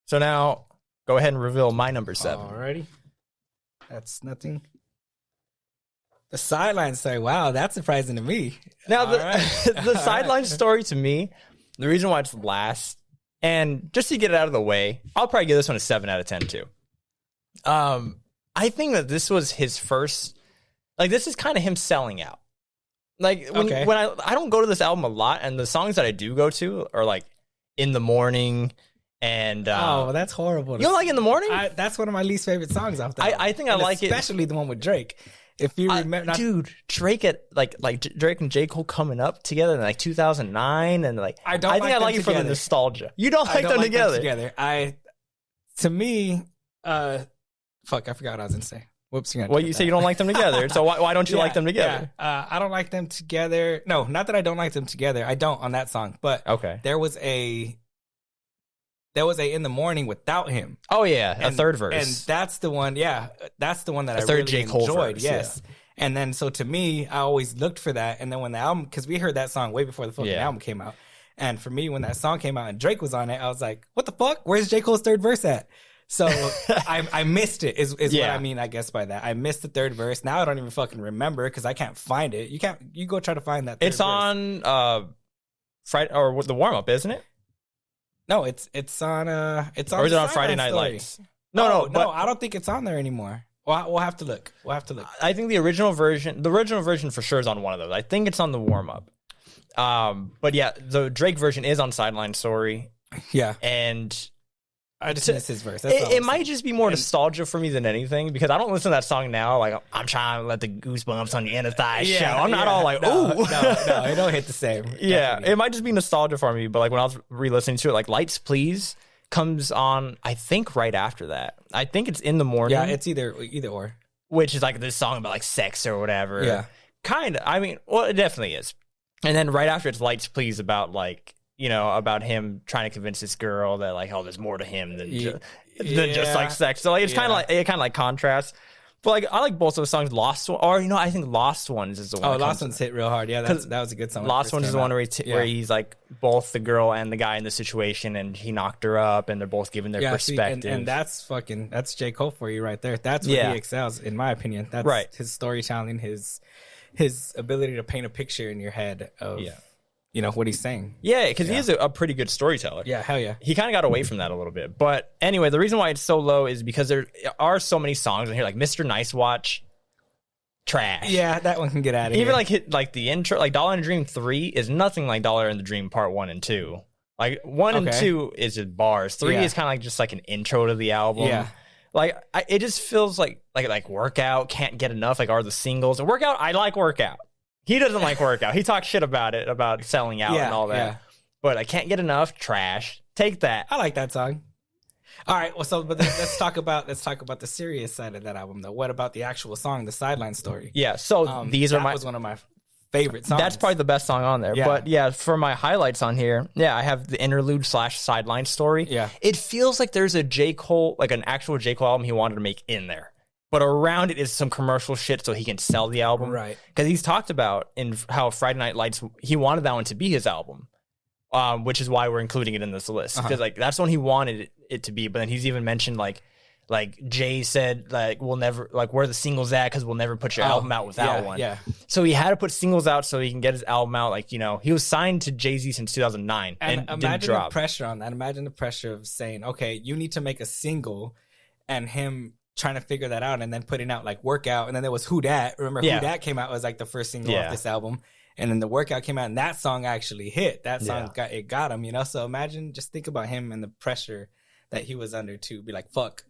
So now, go ahead and reveal my number 7. Alrighty. That's nothing. The Sideline Story. Wow, that's surprising to me. Now, the Sideline Story to me, the reason why it's last, and just to get it out of the way, I'll probably give this one a 7 out of 10 too. I think that this was his first, like, this is kind of him selling out. Like, when I don't go to this album a lot, and the songs that I do go to are like In the Morning and that's horrible. You don't like In the Morning? That's one of my least favorite songs off that. I think I like it, especially the one with Drake. If you remember, dude, Drake like Drake and J. Cole coming up together in like 2009, and like I think I like it for the nostalgia. You don't like them together. To me, fuck, I forgot what I was gonna say. Whoops. Well, you say you don't like them together, so why don't you like them together? Yeah. I don't like them together. No, not that I don't like them together. I don't on that song, but there was a In the Morning without him. Oh yeah, a third verse, and that's the one. Yeah, that's the one that I third really J. Cole enjoyed. verse, yes, and then so to me, I always looked for that. And then when the album, because we heard that song way before the fucking album came out, and for me, when that song came out and Drake was on it, I was like, "What the fuck? Where's J. Cole's third verse at?" So I missed it. Is what I mean, I guess, by that. I missed the third verse. Now I don't even fucking remember because I can't find it. You go try to find that. It's on Friday or the warm up, isn't it? No, it's on. Or is it on Friday Night Lights? No, I don't think it's on there anymore. We'll have to look. I think the original version for sure is on one of those. I think it's on the warm up. But yeah, the Drake version is on Sideline Story. Yeah, and I just missed his verse. It might just be more nostalgia for me than anything, because I don't listen to that song now. Like, I'm trying to let the goosebumps on the inner thigh show. I'm not all like, ooh. No, it don't hit the same. Yeah, it might just be nostalgia for me. But like when I was re-listening to it, like Lights Please comes on, I think right after that. I think it's In the Morning. Yeah, it's either or. Which is like this song about like sex or whatever. Yeah. Kind of. I mean, well, it definitely is. And then right after it's Lights Please about like, you know, about him trying to convince this girl that like, oh, there's more to him than just like sex. So like it's kind of like contrasts. But like I like both those songs. Lost One, or I think Lost Ones is the one. Oh, Lost Ones hit real hard. Yeah, that was a good song. Lost Ones is the one where he's like both the girl and the guy in the situation, and he knocked her up, and they're both giving their perspective. And that's J. Cole for you right there. That's where he excels, in my opinion. That's right. His storytelling, his ability to paint a picture in your head of. Yeah. You know, what he's saying. Yeah, because he is a pretty good storyteller. Yeah, hell yeah. He kind of got away from that a little bit. But anyway, the reason why it's so low is because there are so many songs in here, like Mr. Nice Watch, trash. Yeah, that one can get out of here. Even like the intro, like Dollar in the Dream 3 is nothing like Dollar in the Dream Part 1 and 2. Like 1 and 2 is just bars. 3 is kind of like just like an intro to the album. Yeah. Like it just feels like Workout, Can't Get Enough, like are the singles. And Workout, I like Workout. He doesn't like Workout. He talks shit about it, about selling out and all that. Yeah. But I Can't Get Enough, trash. Take that. I like that song. All right. Well, but let's talk about the serious side of that album, though. What about the actual song, the Sideline Story? Yeah. So that was one of my favorite songs. That's probably the best song on there. Yeah. But yeah, for my highlights on here, I have the interlude / Sideline Story. Yeah. It feels like there's a J. Cole, like an actual J. Cole album he wanted to make in there. But around it is some commercial shit so he can sell the album. Right. Because he's talked about in how Friday Night Lights, he wanted that one to be his album, which is why we're including it in this list. Because like that's when he wanted it to be. But then he's even mentioned like Jay said, like, we'll never, like, where the singles at because we'll never put your album out without one. Yeah. So he had to put singles out so he can get his album out. Like, you know, he was signed to Jay-Z since 2009 and didn't drop. The pressure on that. Imagine the pressure of saying, okay, you need to make a single, and him trying to figure that out, and then putting out like Workout, and then there was Who Dat. Remember Who Dat came out, was like the first single off this album, and then the Workout came out, and that song actually hit. That song got him, you know. So imagine, just think about him and the pressure that he was under to be like, fuck,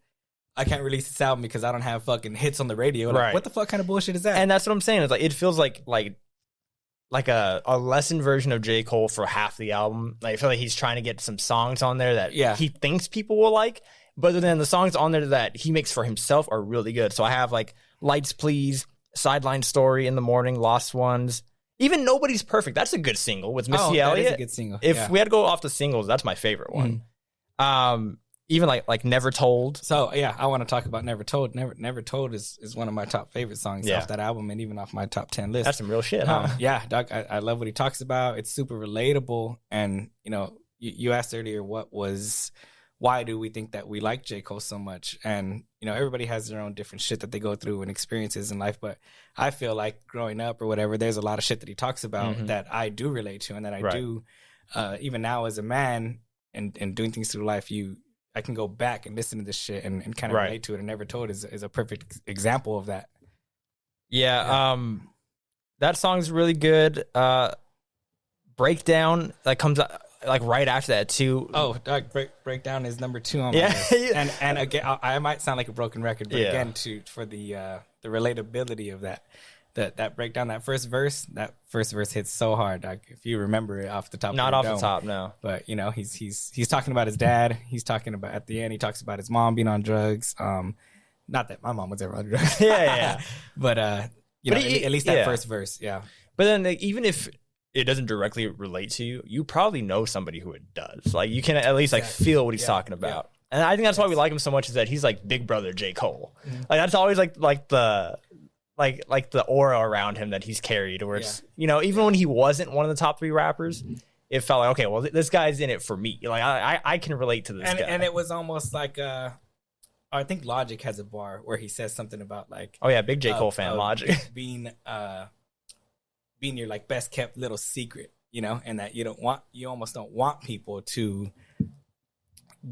I can't release this album because I don't have fucking hits on the radio. Like, what the fuck kind of bullshit is that? And that's what I'm saying. It's like it feels like a lesson version of J. Cole for half the album. Like I feel like he's trying to get some songs on there that he thinks people will like. But then the songs on there that he makes for himself are really good. So I have like Lights Please, Sideline Story, In the Morning, Lost Ones. Even Nobody's Perfect. That's a good single with Missy Elliott. That is a good single. If we had to go off the singles, that's my favorite one. Even like Never Told. So yeah, I want to talk about Never Told. Never Told is one of my top favorite songs off that album, and even off my top 10 list. That's some real shit, huh? Yeah, Doc, I love what he talks about. It's super relatable. And you know, you asked earlier what was why do we think that we like J. Cole so much? And, you know, everybody has their own different shit that they go through and experiences in life. But I feel like growing up or whatever, there's a lot of shit that he talks about that I do relate to and that I do, even now as a man and doing things through life, I can go back and listen to this shit and kind of relate to it. And Never Told is a perfect example of that. Yeah. That song's really good. Breakdown that comes out like right after that too. Oh, Breakdown is number 2 on my list. And again, I might sound like a broken record, but again, for the relatability of that breakdown, that first verse hits so hard. Like, if you remember it off the top, not off the top, no. But you know, he's talking about his dad. He's talking about, at the end, he talks about his mom being on drugs. Not that my mom was ever on drugs. But at least that first verse, But then, like, even if it doesn't directly relate to you, you probably know somebody who it does. Like, you can at least like feel what he's talking about. And I think that's why we like him so much, is that he's like big brother J. Cole. Like, that's always like the aura around him that he's carried, where it's, you know, even when he wasn't one of the top 3 rappers, it felt like, okay, well, this guy's in it for me. Like, I can relate to this guy. And it was almost like I think Logic has a bar where he says something about like, oh yeah, big J. Cole fan, Logic, being your like best kept little secret, you know, and that you almost don't want people to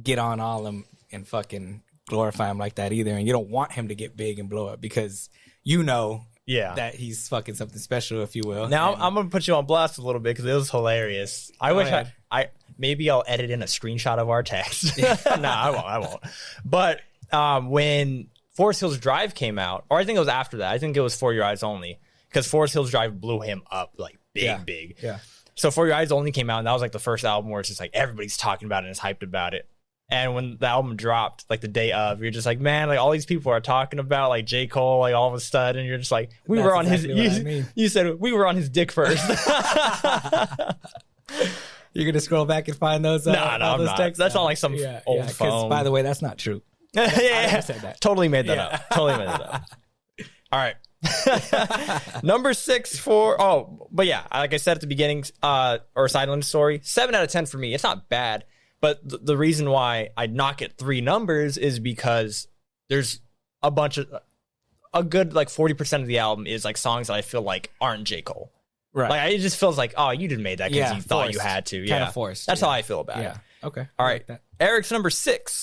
get on all him and fucking glorify him like that either, and you don't want him to get big and blow up because you know that he's fucking something special, if you will. Now I'm gonna put you on blast a little bit because it was hilarious. I wish I maybe I'll edit in a screenshot of our text. No, I won't. But when Forest Hills Drive came out, or I think it was after that, I think it was For Your Eyes Only, because Forest Hills Drive blew him up like big. Yeah. So For Your Eyes Only came out, and that was like the first album where it's just like everybody's talking about it and is hyped about it. And when the album dropped, like the day of, you're just like, man, like all these people are talking about like J. Cole, like all of a sudden, and you're just like, you said we were on his dick first. You're gonna scroll back and find those. No, I'm not. Texts? That's not like some old phone. By the way, that's not true. I said that. Totally made that up. Totally made that up. All right. Number 6 but yeah, like I said at the beginning, or Sideline Story, 7 out of 10 for me. It's not bad, but the reason why I knock it 3 numbers is because there's a good like 40% of the album is like songs that I feel like aren't J. Cole. Right. Like, it just feels like, oh, you just made that because you thought you had to. Kind of forced. That's how I feel about it. Okay. All right. Eric's number 6.